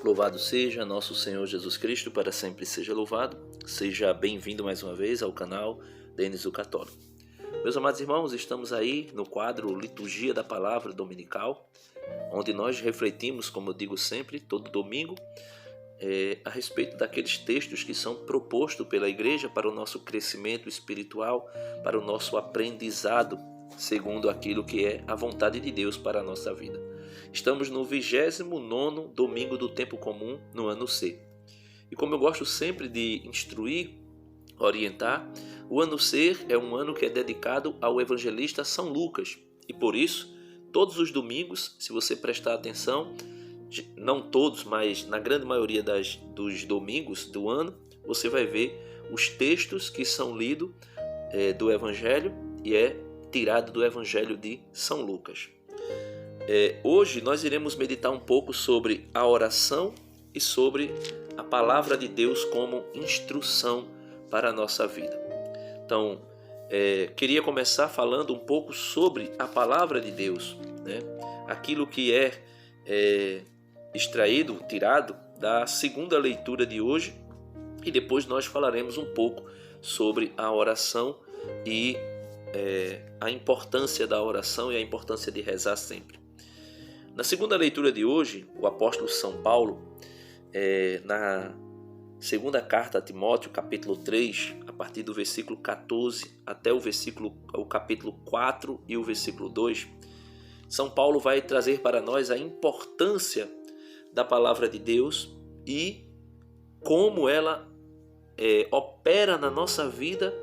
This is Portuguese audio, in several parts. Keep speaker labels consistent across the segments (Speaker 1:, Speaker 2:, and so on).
Speaker 1: Louvado seja nosso Senhor Jesus Cristo, para sempre seja louvado. Seja bem-vindo mais uma vez ao canal Denis o Católico. Meus amados irmãos, estamos aí no quadro Liturgia da Palavra Dominical, onde nós refletimos, como eu digo sempre, todo domingo, a respeito daqueles textos que são propostos pela Igreja para o nosso crescimento espiritual, para o nosso aprendizado, segundo aquilo que é a vontade de Deus para a nossa vida. Estamos no 29º domingo do tempo comum, no ano C. E como eu gosto sempre de instruir, orientar, o ano C é um ano que é dedicado ao evangelista São Lucas. E por isso, todos os domingos, se você prestar atenção, não todos, mas na grande maioria dos domingos do ano, você vai ver os textos que são lidos do Evangelho e é tirado do Evangelho de São Lucas. Hoje nós iremos meditar um pouco sobre a oração e sobre a palavra de Deus como instrução para a nossa vida. Então, queria começar falando um pouco sobre a palavra de Deus, né? Aquilo que é extraído, tirado da segunda leitura de hoje, e depois nós falaremos um pouco sobre a oração e a importância da oração e a importância de rezar sempre. Na segunda leitura de hoje, o apóstolo São Paulo, na segunda carta a Timóteo, capítulo 3, a partir do versículo 14 até o capítulo 4 e o versículo 2, São Paulo vai trazer para nós a importância da palavra de Deus e como ela opera na nossa vida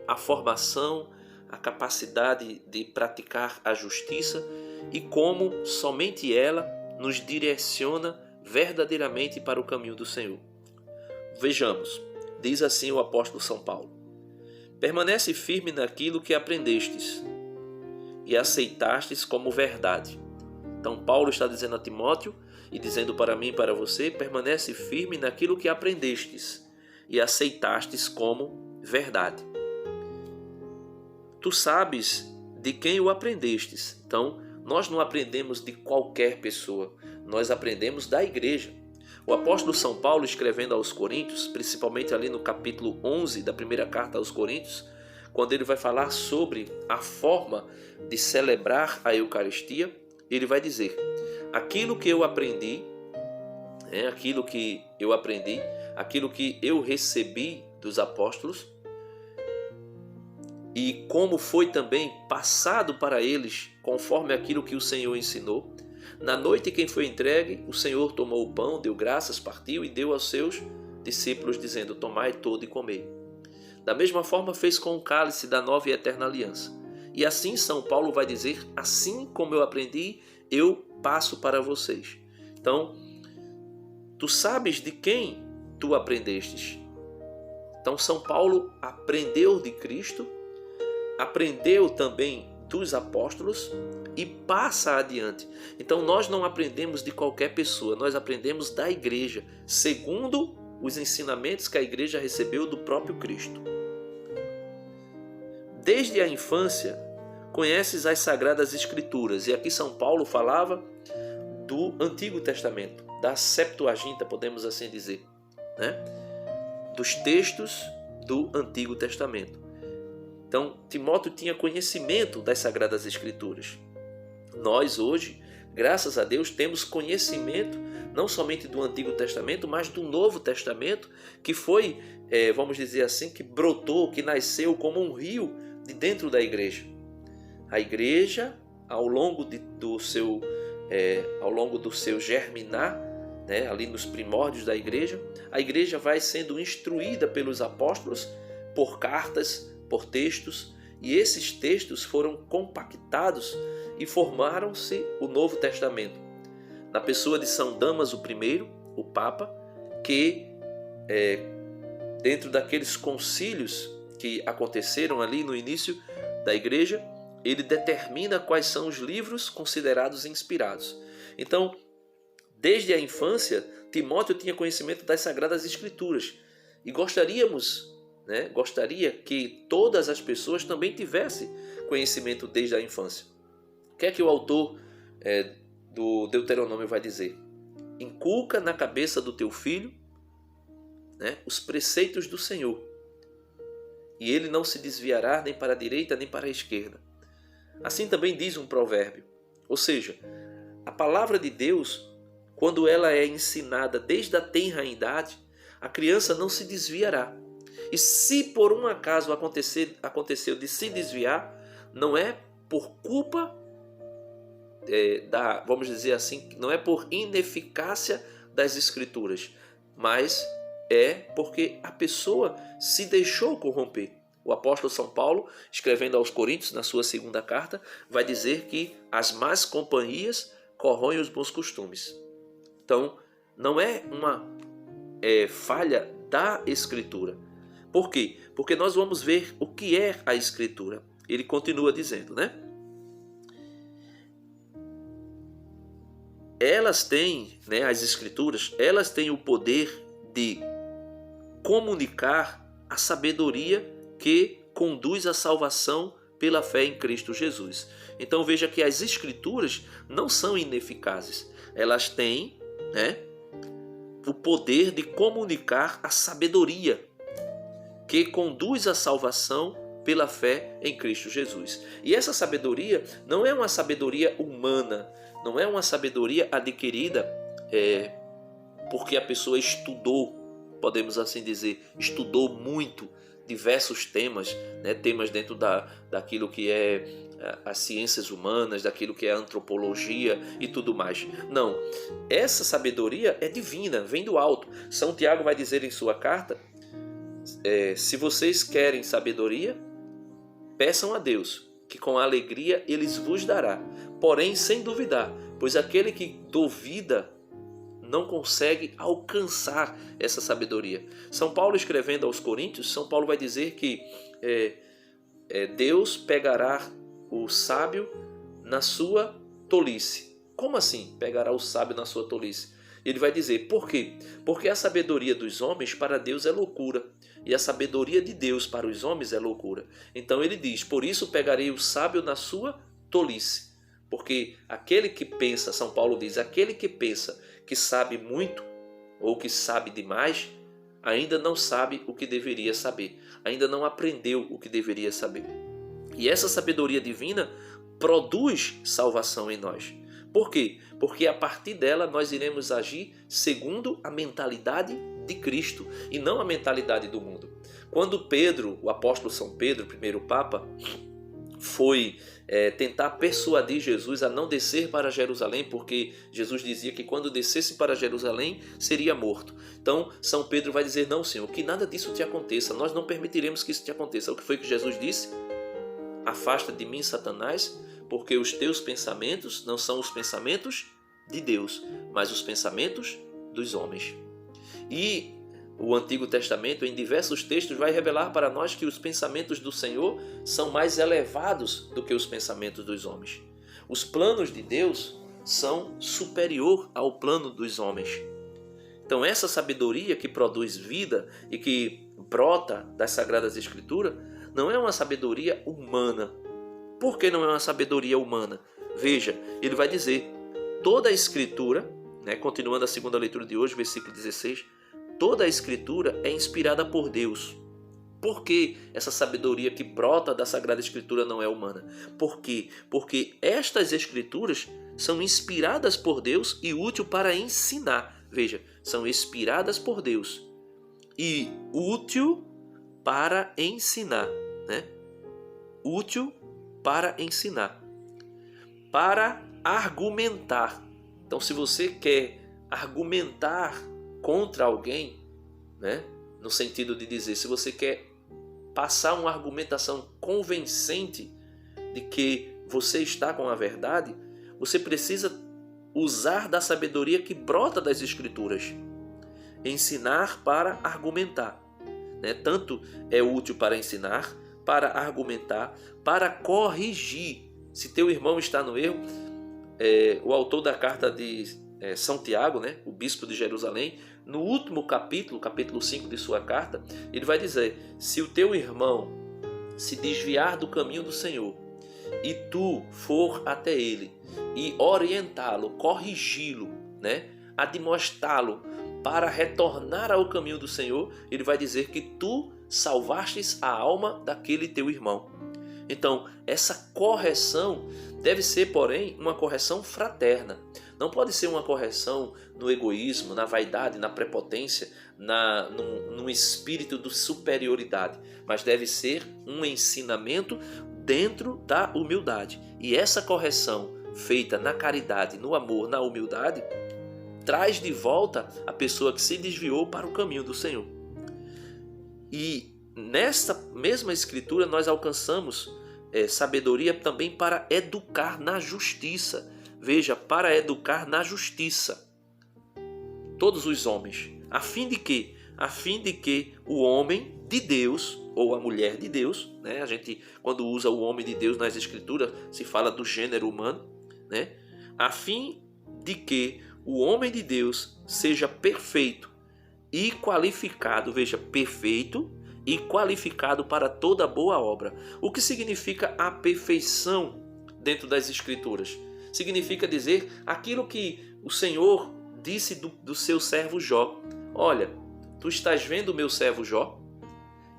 Speaker 1: a formação, a capacidade de praticar a justiça e como somente ela nos direciona verdadeiramente para o caminho do Senhor. Vejamos, diz assim o apóstolo São Paulo: permanece firme naquilo que aprendestes e aceitastes como verdade. Então Paulo está dizendo a Timóteo e dizendo para mim e para você: permanece firme naquilo que aprendestes e aceitastes como verdade. Tu sabes de quem o aprendestes. Então, nós não aprendemos de qualquer pessoa, nós aprendemos da igreja. O apóstolo São Paulo, escrevendo aos Coríntios, principalmente ali no capítulo 11 da primeira carta aos Coríntios, quando ele vai falar sobre a forma de celebrar a Eucaristia, ele vai dizer: aquilo que eu aprendi, aquilo que eu recebi dos apóstolos, e como foi também passado para eles, conforme aquilo que o Senhor ensinou. Na noite em que foi entregue, o Senhor tomou o pão, deu graças, partiu e deu aos seus discípulos, dizendo: tomai todo e comei. Da mesma forma fez com o cálice da nova e eterna aliança. E assim São Paulo vai dizer: assim como eu aprendi, eu passo para vocês. Então, tu sabes de quem tu aprendestes. Então São Paulo aprendeu de Cristo, aprendeu também dos apóstolos e passa adiante. Então nós não aprendemos de qualquer pessoa, nós aprendemos da igreja, segundo os ensinamentos que a igreja recebeu do próprio Cristo. Desde a infância conheces as Sagradas Escrituras, e aqui São Paulo falava do Antigo Testamento, da Septuaginta, podemos assim dizer, né? Dos textos do Antigo Testamento. Então, Timóteo tinha conhecimento das Sagradas Escrituras. Nós hoje, graças a Deus, temos conhecimento não somente do Antigo Testamento, mas do Novo Testamento, que foi, vamos dizer assim, que brotou, que nasceu como um rio de dentro da igreja. A igreja, ao longo do seu germinar, né, ali nos primórdios da igreja, a igreja vai sendo instruída pelos apóstolos por cartas, por textos, e esses textos foram compactados e formaram-se o Novo Testamento. Na pessoa de São Damaso I, o Papa, que dentro daqueles concílios que aconteceram ali no início da igreja, ele determina quais são os livros considerados inspirados. Então, desde a infância, Timóteo tinha conhecimento das Sagradas Escrituras e gostaria que todas as pessoas também tivessem conhecimento desde a infância. O que é que o autor do Deuteronômio vai dizer? inculca na cabeça do teu filho, né, os preceitos do Senhor, e ele não se desviará nem para a direita nem para a esquerda. Assim também diz um provérbio. Ou seja, a palavra de Deus, quando ela é ensinada desde a tenra idade, a criança não se desviará. E se por um acaso aconteceu de se desviar, não é por culpa vamos dizer assim, não é por ineficácia das Escrituras, mas é porque a pessoa se deixou corromper. O apóstolo São Paulo, escrevendo aos Coríntios, na sua segunda carta, vai dizer que as más companhias corroem os bons costumes. Então, não é uma falha da Escritura. Por quê? Porque nós vamos ver o que é a Escritura. Ele continua dizendo, né? Elas têm, né, as Escrituras, elas têm o poder de comunicar a sabedoria que conduz à salvação pela fé em Cristo Jesus. Então veja que as Escrituras não são ineficazes. Elas têm, né, o poder de comunicar a sabedoria que conduz à salvação pela fé em Cristo Jesus. E essa sabedoria não é uma sabedoria humana, não é uma sabedoria adquirida porque a pessoa estudou, podemos assim dizer, estudou muito diversos temas, né, temas dentro daquilo que é as ciências humanas, daquilo que é a antropologia e tudo mais. Não, essa sabedoria é divina, vem do alto. São Tiago vai dizer em sua carta, se vocês querem sabedoria, peçam a Deus, que com alegria eles vos dará, porém sem duvidar, pois aquele que duvida não consegue alcançar essa sabedoria. São Paulo, escrevendo aos Coríntios, São Paulo vai dizer que Deus pegará o sábio na sua tolice. Como assim pegará o sábio na sua tolice? Ele vai dizer, por quê? Porque a sabedoria dos homens para Deus é loucura, e a sabedoria de Deus para os homens é loucura. Então ele diz, por isso pegarei o sábio na sua tolice. Porque aquele que pensa, São Paulo diz, aquele que pensa que sabe muito ou que sabe demais, ainda não sabe o que deveria saber, ainda não aprendeu o que deveria saber. E essa sabedoria divina produz salvação em nós. Por quê? Porque a partir dela nós iremos agir segundo a mentalidade de Cristo e não a mentalidade do mundo. Quando Pedro, o apóstolo São Pedro, primeiro Papa, foi tentar persuadir Jesus a não descer para Jerusalém, porque Jesus dizia que quando descesse para Jerusalém seria morto. Então São Pedro vai dizer, não, Senhor, que nada disso te aconteça, nós não permitiremos que isso te aconteça. O que foi que Jesus disse? Afasta de mim, Satanás, porque os teus pensamentos não são os pensamentos de Deus, mas os pensamentos dos homens. E o Antigo Testamento, em diversos textos, vai revelar para nós que os pensamentos do Senhor são mais elevados do que os pensamentos dos homens. Os planos de Deus são superior ao plano dos homens. Então essa sabedoria que produz vida e que brota das Sagradas Escrituras não é uma sabedoria humana. Por que não é uma sabedoria humana? Veja, ele vai dizer, toda a Escritura, né, continuando a segunda leitura de hoje, versículo 16, toda a Escritura é inspirada por Deus. Por que essa sabedoria que brota da Sagrada Escritura não é humana? Por quê? Porque estas Escrituras são inspiradas por Deus e útil para ensinar. Veja, são inspiradas por Deus e útil para ensinar, né? Útil para ensinar, para argumentar. Então, se você quer argumentar contra alguém, né, no sentido de dizer, se você quer passar uma argumentação convincente de que você está com a verdade, você precisa usar da sabedoria que brota das Escrituras. Ensinar para argumentar, né? Tanto é útil para ensinar, para argumentar, para corrigir. Se teu irmão está no erro, o autor da carta de São Tiago, né, o bispo de Jerusalém, no último capítulo, capítulo 5 de sua carta, ele vai dizer, se o teu irmão se desviar do caminho do Senhor e tu for até ele e orientá-lo, corrigi-lo, né, admoestá-lo para retornar ao caminho do Senhor, ele vai dizer que tu salvastes a alma daquele teu irmão. Então, essa correção deve ser, porém, uma correção fraterna. Não pode ser uma correção no egoísmo, na vaidade, na prepotência, num espírito de superioridade, mas deve ser um ensinamento dentro da humildade. E essa correção feita na caridade, no amor, na humildade, traz de volta a pessoa que se desviou para o caminho do Senhor. E nesta mesma escritura nós alcançamos sabedoria também para educar na justiça. Veja, para educar na justiça todos os homens, a fim de que o homem de Deus ou a mulher de Deus, né? A gente, quando usa o homem de Deus nas escrituras, se fala do gênero humano, né? A fim de que o homem de Deus seja perfeito e qualificado, veja, perfeito e qualificado para toda boa obra. O que significa a perfeição dentro das escrituras? Significa dizer aquilo que o Senhor disse do seu servo Jó. Olha, tu estás vendo o meu servo Jó?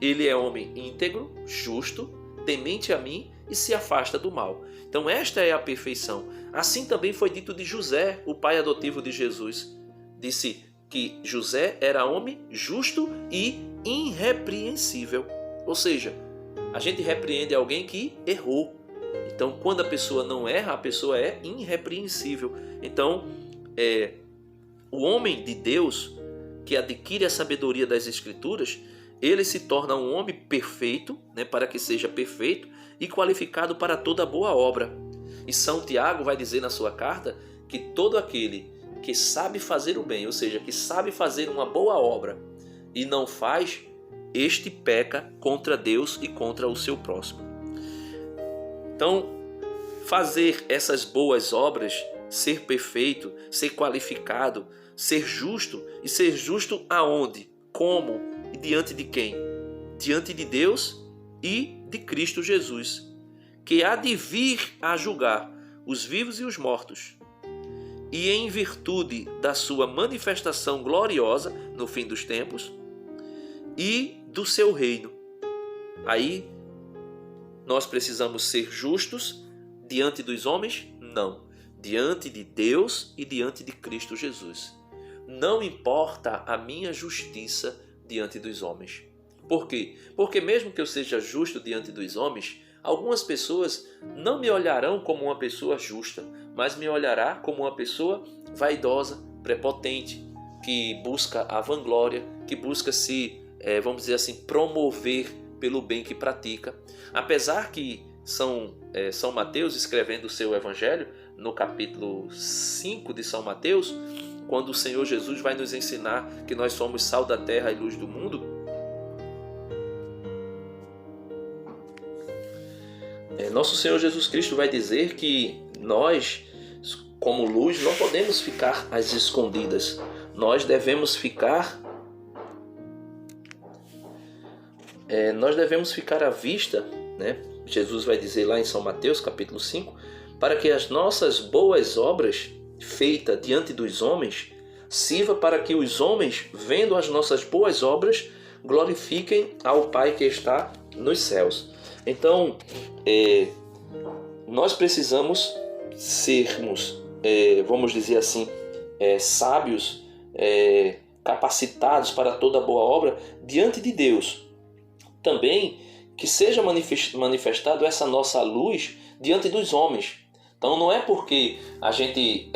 Speaker 1: Ele é homem íntegro, justo, temente a mim e se afasta do mal. Então esta é a perfeição. Assim também foi dito de José, o pai adotivo de Jesus. Disse que José era homem justo e irrepreensível. Ou seja, a gente repreende alguém que errou. Então, quando a pessoa não erra, a pessoa é irrepreensível. Então, o homem de Deus que adquire a sabedoria das Escrituras, ele se torna um homem perfeito, né, para que seja perfeito e qualificado para toda boa obra. E São Tiago vai dizer na sua carta que todo aquele que sabe fazer o bem, ou seja, que sabe fazer uma boa obra e não faz, este peca contra Deus e contra o seu próximo. Então, fazer essas boas obras, ser perfeito, ser qualificado, ser justo, e ser justo aonde? Como? E diante de quem? Diante de Deus e de Cristo Jesus, que há de vir a julgar os vivos e os mortos. E em virtude da sua manifestação gloriosa no fim dos tempos e do seu reino. Aí nós precisamos ser justos diante dos homens? Não. Diante de Deus e diante de Cristo Jesus. Não importa a minha justiça diante dos homens. Por quê? Porque mesmo que eu seja justo diante dos homens, algumas pessoas não me olharão como uma pessoa justa, mas me olhará como uma pessoa vaidosa, prepotente, que busca a vanglória, que busca se, vamos dizer assim, promover pelo bem que pratica. Apesar que São Mateus, escrevendo o seu evangelho, no capítulo 5 de São Mateus, quando o Senhor Jesus vai nos ensinar que nós somos sal da terra e luz do mundo, nosso Senhor Jesus Cristo vai dizer que nós, como luz, não podemos ficar às escondidas. Nós devemos ficar à vista, né? Jesus vai dizer lá em São Mateus, capítulo 5, para que as nossas boas obras, feitas diante dos homens, sirva para que os homens, vendo as nossas boas obras, glorifiquem ao Pai que está nos céus. Então, nós precisamos sermos, vamos dizer assim, sábios, capacitados para toda boa obra diante de Deus. Também que seja manifestado essa nossa luz diante dos homens. Então não é porque a gente,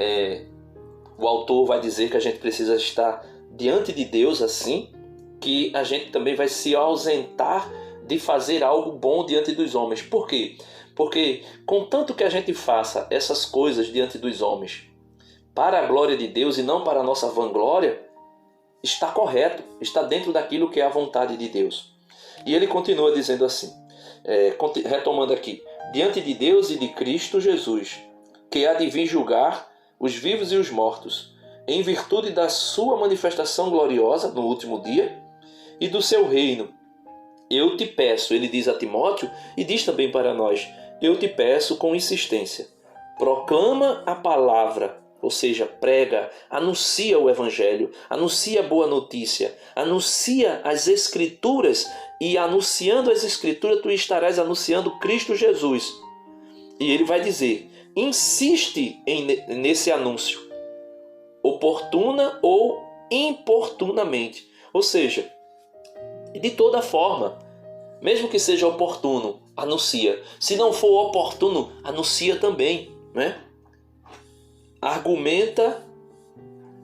Speaker 1: o autor vai dizer que a gente precisa estar diante de Deus assim, que a gente também vai se ausentar de fazer algo bom diante dos homens. Por quê? Porque contanto que a gente faça essas coisas diante dos homens para a glória de Deus e não para a nossa vanglória, está correto, está dentro daquilo que é a vontade de Deus. E ele continua dizendo assim, retomando aqui, diante de Deus e de Cristo Jesus, que há de vir julgar os vivos e os mortos, em virtude da sua manifestação gloriosa no último dia e do seu reino. Eu te peço, ele diz a Timóteo e diz também para nós, eu te peço com insistência, proclama a palavra ou seja, prega, anuncia o Evangelho, anuncia a boa notícia, anuncia as Escrituras, e anunciando as Escrituras tu estarás anunciando Cristo Jesus. E ele vai dizer, insiste nesse anúncio, oportuna ou importunamente. Ou seja, de toda forma, mesmo que seja oportuno, anuncia. Se não for oportuno, anuncia também, né? Argumenta,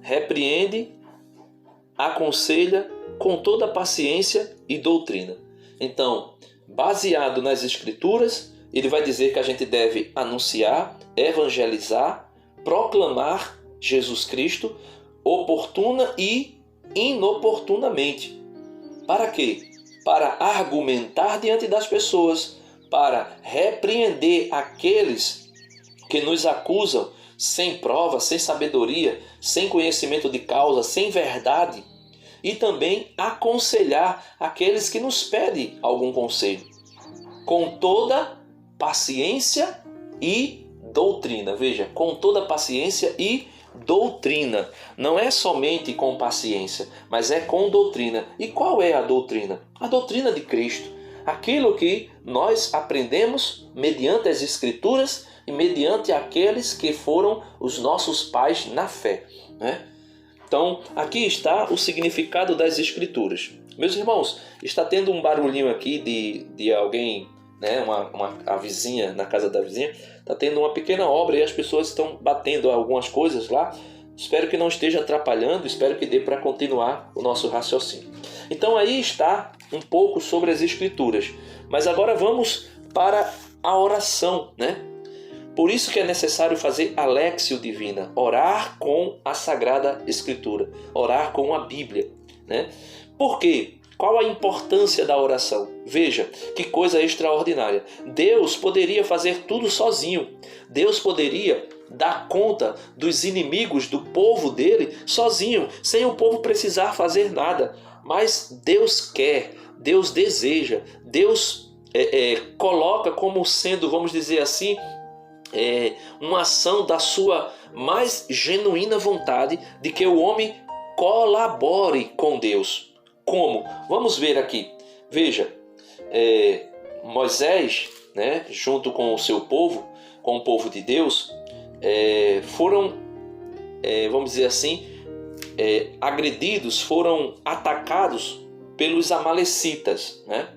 Speaker 1: repreende, aconselha com toda paciência e doutrina. Então, baseado nas Escrituras, ele vai dizer que a gente deve anunciar, evangelizar, proclamar Jesus Cristo, oportuna e inoportunamente. Para quê? Para argumentar diante das pessoas, para repreender aqueles que nos acusam sem prova, sem sabedoria, sem conhecimento de causa, sem verdade, e também aconselhar aqueles que nos pedem algum conselho, com toda paciência e doutrina. Veja, com toda paciência e doutrina. Não é somente com paciência, mas é com doutrina. E qual é a doutrina? A doutrina de Cristo. Aquilo que nós aprendemos mediante as Escrituras e mediante aqueles que foram os nossos pais na fé, né? Então, aqui está o significado das Escrituras. Meus irmãos, está tendo um barulhinho aqui de alguém, né? A vizinha, na casa da vizinha, está tendo uma pequena obra e as pessoas estão batendo algumas coisas lá. Espero que não esteja atrapalhando, espero que dê para continuar o nosso raciocínio. Então aí está um pouco sobre as Escrituras. Mas agora vamos para a oração, né? Por isso que é necessário fazer a Léxio Divina, orar com a Sagrada Escritura, orar com a Bíblia, né? Por quê? Qual a importância da oração? Veja, que coisa extraordinária. Deus poderia fazer tudo sozinho. Deus poderia dar conta dos inimigos do povo dele sozinho, sem o povo precisar fazer nada. Mas Deus quer, Deus deseja, Deus coloca como sendo, vamos dizer assim, uma ação da sua mais genuína vontade de que o homem colabore com Deus. Como? Vamos ver aqui. Veja, Moisés, né, junto com o seu povo, com o povo de Deus, foram, vamos dizer assim, agredidos, foram atacados pelos amalecitas, né?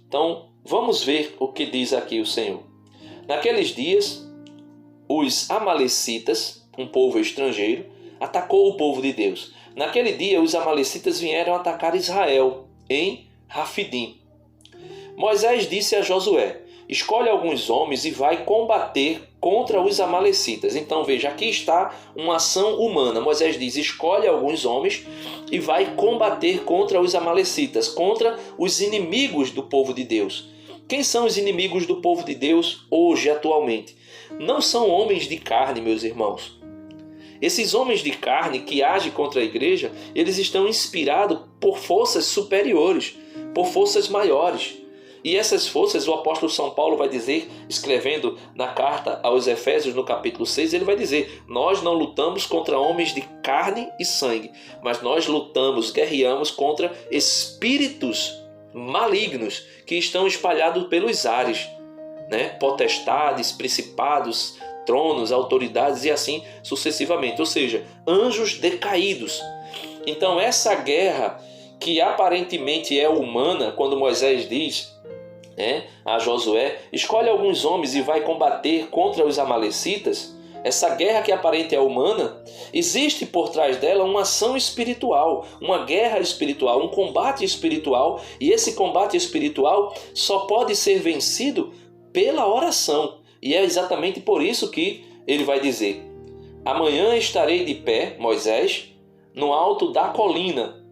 Speaker 1: Então, vamos ver o que diz aqui o Senhor. Naqueles dias, os amalecitas, um povo estrangeiro, atacou o povo de Deus. Naquele dia, os amalecitas vieram atacar Israel em Rafidim. Moisés disse a Josué, escolhe alguns homens e vai combater contra os amalecitas. Então veja, aqui está uma ação humana. Moisés diz, escolhe alguns homens e vai combater contra os amalecitas, contra os inimigos do povo de Deus. Quem são os inimigos do povo de Deus hoje, atualmente? Não são homens de carne, meus irmãos. Esses homens de carne que agem contra a igreja, eles estão inspirados por forças superiores, por forças maiores. E essas forças, o apóstolo São Paulo vai dizer, escrevendo na carta aos Efésios, no capítulo 6, ele vai dizer, nós não lutamos contra homens de carne e sangue, mas nós lutamos, guerreamos contra espíritos malignos que estão espalhados pelos ares, né? Potestades, principados, tronos, autoridades e assim sucessivamente, ou seja, anjos decaídos. Então essa guerra que aparentemente é humana, quando Moisés diz a Josué, escolhe alguns homens e vai combater contra os amalecitas, essa guerra que aparente é humana, existe por trás dela uma ação espiritual, uma guerra espiritual, um combate espiritual, e esse combate espiritual só pode ser vencido pela oração. E é exatamente por isso que ele vai dizer, amanhã estarei de pé, Moisés, no alto da colina,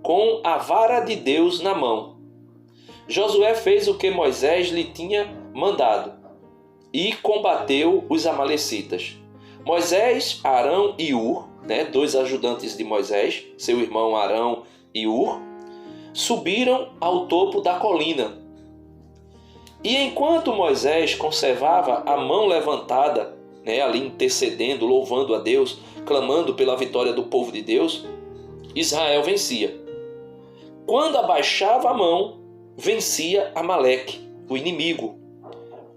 Speaker 1: com a vara de Deus na mão. Josué fez o que Moisés lhe tinha mandado e combateu os amalecitas. Moisés, Arão e Ur, dois ajudantes de Moisés, seu irmão Arão e Ur, subiram ao topo da colina. E enquanto Moisés conservava a mão levantada né, ali intercedendo, louvando a Deus, clamando pela vitória do povo de Deus, Israel vencia. Quando abaixava a mão, vencia Amaleque, o inimigo.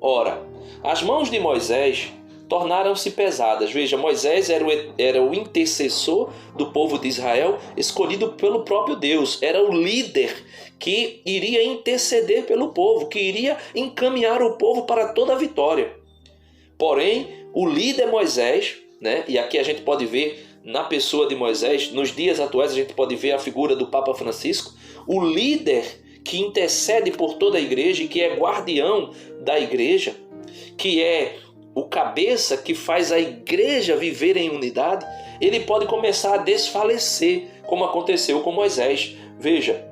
Speaker 1: Ora, as mãos de Moisés tornaram-se pesadas. Veja, Moisés era o intercessor do povo de Israel, escolhido pelo próprio Deus. Era o líder que iria interceder pelo povo, que iria encaminhar o povo para toda a vitória. Porém, o líder Moisés, né, e aqui a gente pode ver na pessoa de Moisés, nos dias atuais a gente pode ver a figura do Papa Francisco, o líder que intercede por toda a igreja e que é guardião da igreja, que é o cabeça que faz a igreja viver em unidade, ele pode começar a desfalecer, como aconteceu com Moisés. Veja,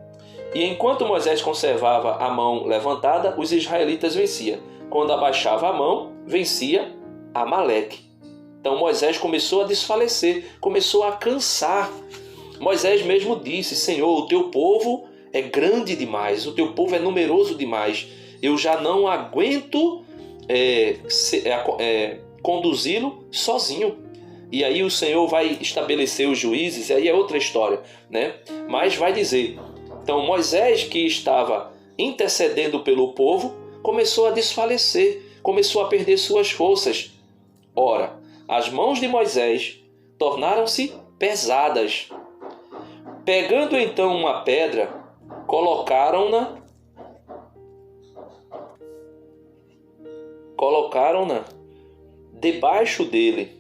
Speaker 1: e enquanto Moisés conservava a mão levantada, os israelitas venciam. Quando abaixava a mão, vencia Amaleque. Então Moisés começou a desfalecer, começou a cansar. Moisés mesmo disse: Senhor, o teu povo é grande demais, o teu povo é numeroso demais, eu já não aguento conduzi-lo sozinho. E aí o Senhor vai estabelecer os juízes, e aí é outra história, né? Mas vai dizer, então Moisés, que estava intercedendo pelo povo, começou a desfalecer, começou a perder suas forças. Ora, as mãos de Moisés tornaram-se pesadas. Pegando então uma pedra, colocaram-na debaixo dele.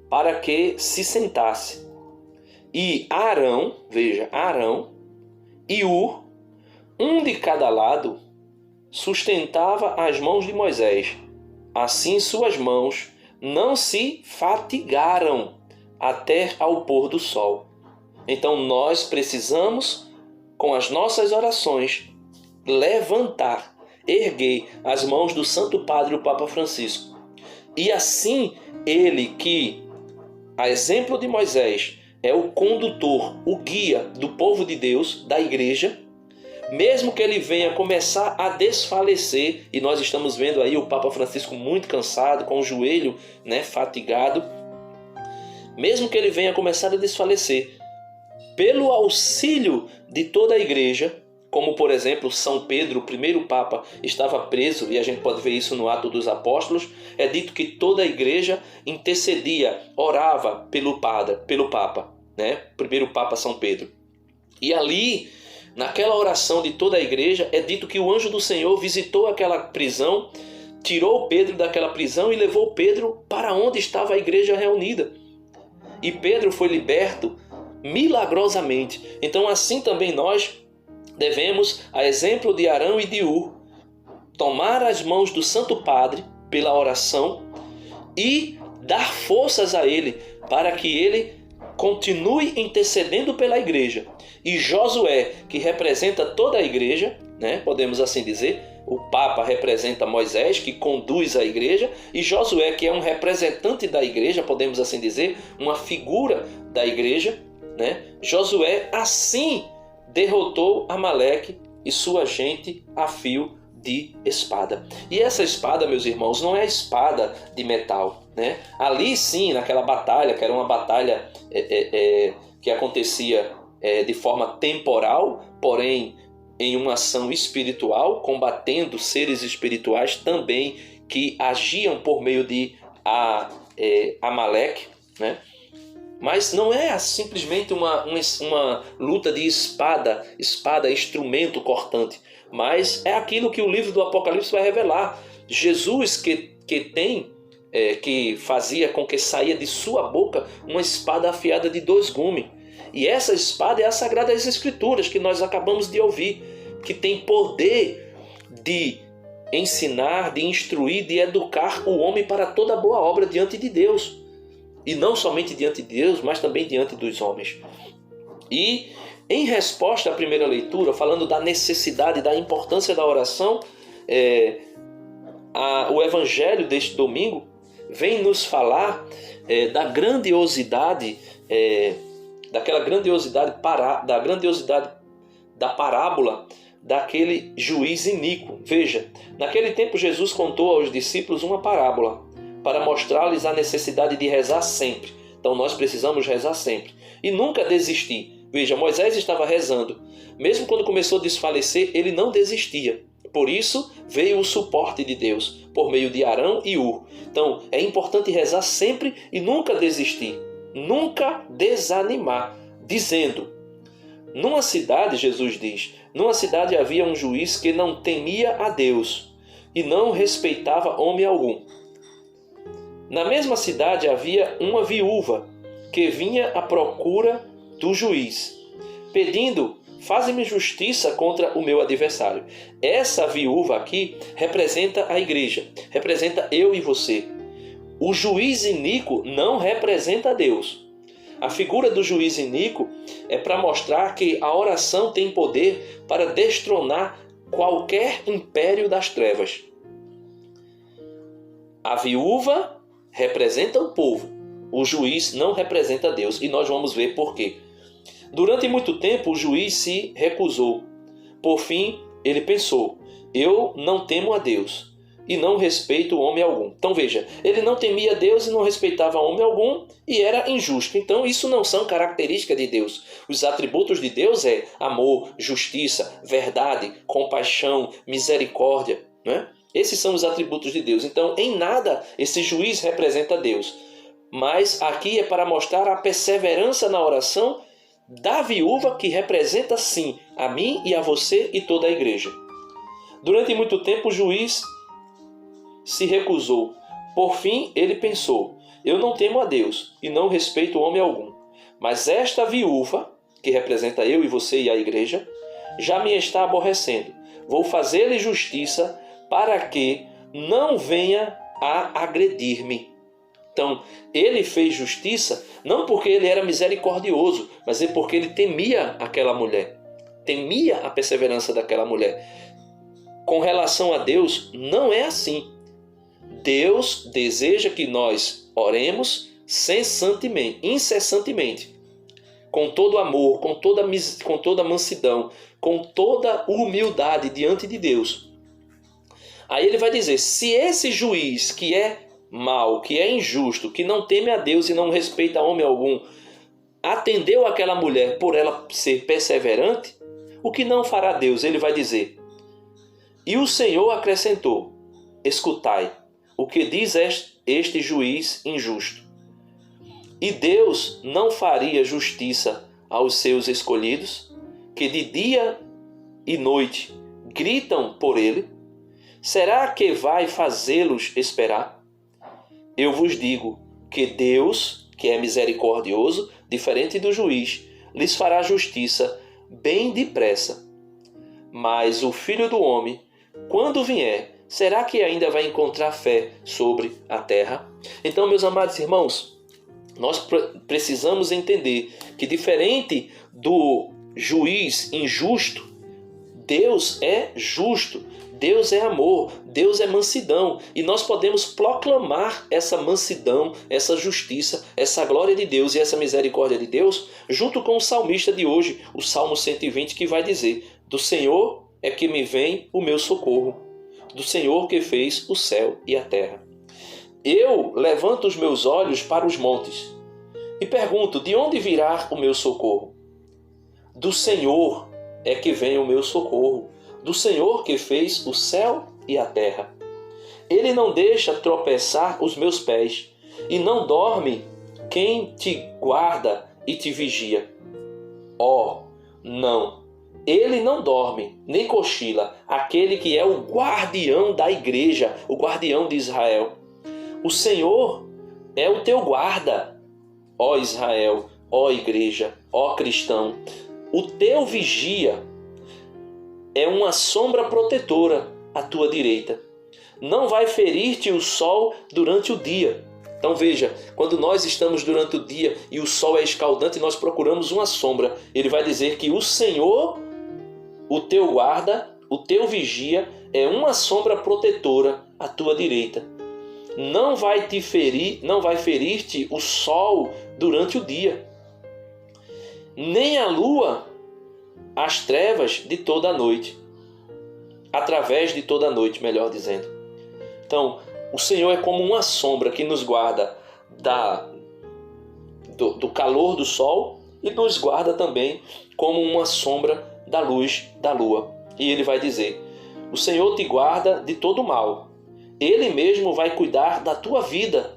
Speaker 1: Para que se sentasse. E Arão, veja, Arão e Hur, um de cada lado, sustentava as mãos de Moisés. Assim suas mãos não se fatigaram até ao pôr do sol. Então nós precisamos, com as nossas orações, levantar, erguer as mãos do Santo Padre, o Papa Francisco. E assim ele que, a exemplo de Moisés, é o condutor, o guia do povo de Deus, da igreja, mesmo que ele venha começar a desfalecer, e nós estamos vendo aí o Papa Francisco muito cansado, com o joelho, né, fatigado, mesmo que ele venha começar a desfalecer, pelo auxílio de toda a igreja, como por exemplo São Pedro, o primeiro Papa, estava preso, e a gente pode ver isso no Atos dos Apóstolos, é dito que toda a igreja intercedia, orava pelo Papa, né? Primeiro Papa São Pedro. E ali, naquela oração de toda a igreja, é dito que o anjo do Senhor visitou aquela prisão, tirou Pedro daquela prisão e levou Pedro para onde estava a igreja reunida. E Pedro foi liberto milagrosamente. Então assim também nós devemos, a exemplo de Arão e de Hur, tomar as mãos do Santo Padre pela oração e dar forças a ele para que ele continue intercedendo pela igreja. E Josué, que representa toda a igreja, né, podemos assim dizer, o Papa representa Moisés, que conduz a igreja, e Josué, que é um representante da igreja, podemos assim dizer, uma figura da igreja, né? Josué assim derrotou Amaleque e sua gente a fio de espada. E essa espada, meus irmãos, não é espada de metal, né? Ali sim, naquela batalha, que era uma batalha que acontecia de forma temporal, porém em uma ação espiritual, combatendo seres espirituais também que agiam por meio de Amaleque, né? Mas não é simplesmente uma luta de espada, instrumento cortante, mas é aquilo que o livro do Apocalipse vai revelar. Jesus que fazia com que saía de sua boca uma espada afiada de 2 gumes. E essa espada é a Sagradas Escrituras, que nós acabamos de ouvir, que tem poder de ensinar, de instruir, de educar o homem para toda boa obra diante de Deus. E não somente diante de Deus, mas também diante dos homens. E em resposta à primeira leitura, falando da necessidade, da importância da oração, o Evangelho deste domingo vem nos falar da grandiosidade, da grandiosidade da parábola daquele juiz iníquo. Veja, naquele tempo Jesus contou aos discípulos uma parábola para mostrar-lhes a necessidade de rezar sempre. Então nós precisamos rezar sempre e nunca desistir. Veja, Moisés estava rezando. Mesmo quando começou a desfalecer, ele não desistia. Por isso veio o suporte de Deus, por meio de Arão e Ur. Então é importante rezar sempre e nunca desistir. Nunca desanimar. Dizendo, numa cidade, Jesus diz, numa cidade havia um juiz que não temia a Deus e não respeitava homem algum. Na mesma cidade havia uma viúva que vinha à procura do juiz, pedindo, faze-me justiça contra o meu adversário. Essa viúva aqui representa a igreja, representa eu e você. O juiz iníquo não representa Deus. A figura do juiz iníquo é para mostrar que a oração tem poder para destronar qualquer império das trevas. A viúva representa o povo. O juiz não representa Deus. E nós vamos ver por quê. Durante muito tempo o juiz se recusou. Por fim, ele pensou, eu não temo a Deus e não respeito homem algum. Então veja, ele não temia Deus e não respeitava homem algum e era injusto. Então isso não são características de Deus. Os atributos de Deus é amor, justiça, verdade, compaixão, misericórdia, né? Esses são os atributos de Deus. Então em nada esse juiz representa Deus. Mas aqui é para mostrar a perseverança na oração da viúva que representa sim a mim e a você e toda a igreja. Durante muito tempo o juiz se recusou. Por fim, ele pensou, eu não temo a Deus e não respeito homem algum. Mas esta viúva, que representa eu e você e a igreja, já me está aborrecendo. Vou fazer-lhe justiça para que não venha a agredir-me. Então, ele fez justiça não porque ele era misericordioso, mas é porque ele temia aquela mulher. Temia a perseverança daquela mulher. Com relação a Deus, não é assim. Deus deseja que nós oremos incessantemente, com todo amor, com toda mansidão, com toda humildade diante de Deus. Aí ele vai dizer, se esse juiz que é mau, que é injusto, que não teme a Deus e não respeita homem algum, atendeu aquela mulher por ela ser perseverante, o que não fará Deus? Ele vai dizer, e o Senhor acrescentou, escutai, o que diz este juiz injusto. E Deus não faria justiça aos seus escolhidos, que de dia e noite gritam por ele? Será que vai fazê-los esperar? Eu vos digo que Deus, que é misericordioso, diferente do juiz, lhes fará justiça bem depressa. Mas o Filho do Homem, quando vier, será que ainda vai encontrar fé sobre a terra? Então, meus amados irmãos, nós precisamos entender que diferente do juiz injusto, Deus é justo, Deus é amor, Deus é mansidão. E nós podemos proclamar essa mansidão, essa justiça, essa glória de Deus e essa misericórdia de Deus, junto com o salmista de hoje, o Salmo 120, que vai dizer, do Senhor é que me vem o meu socorro, do Senhor que fez o céu e a terra. Eu levanto os meus olhos para os montes e pergunto, de onde virá o meu socorro? Do Senhor é que vem o meu socorro, do Senhor que fez o céu e a terra. Ele não deixa tropeçar os meus pés, e não dorme quem te guarda e te vigia. Não, ele não dorme, nem cochila, aquele que é o guardião da igreja, o guardião de Israel. O Senhor é o teu guarda, ó Israel, ó igreja, ó cristão. O teu vigia é uma sombra protetora à tua direita. Não vai ferir-te o sol durante o dia. Então veja, quando nós estamos durante o dia e o sol é escaldante, nós procuramos uma sombra. Ele vai dizer que o Senhor, o teu guarda, o teu vigia, é uma sombra protetora à tua direita. Não vai ferir-te o sol durante o dia, nem a lua as trevas de toda a noite. através de toda a noite, melhor dizendo. Então, o Senhor é como uma sombra que nos guarda do calor do sol e nos guarda também como uma sombra da luz da lua. E ele vai dizer: o Senhor te guarda de todo mal. Ele mesmo vai cuidar da tua vida.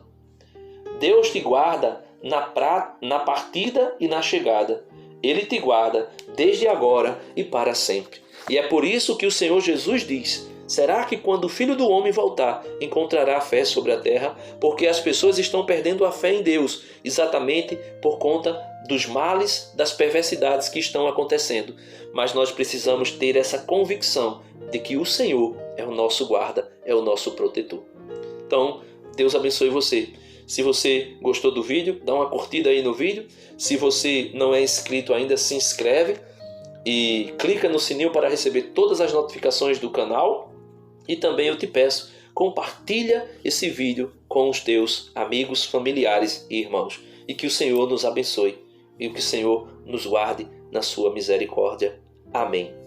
Speaker 1: Deus te guarda na partida e na chegada. Ele te guarda desde agora e para sempre. E é por isso que o Senhor Jesus diz: será que quando o Filho do Homem voltar, encontrará fé sobre a terra? Porque as pessoas estão perdendo a fé em Deus, exatamente por conta dos males, das perversidades que estão acontecendo. Mas nós precisamos ter essa convicção de que o Senhor é o nosso guarda, é o nosso protetor. Então, Deus abençoe você. Se você gostou do vídeo, dá uma curtida aí no vídeo. Se você não é inscrito ainda, se inscreve e clica no sininho para receber todas as notificações do canal. E também eu te peço, compartilha esse vídeo com os teus amigos, familiares e irmãos. E que o Senhor nos abençoe e que o Senhor nos guarde na sua misericórdia. Amém.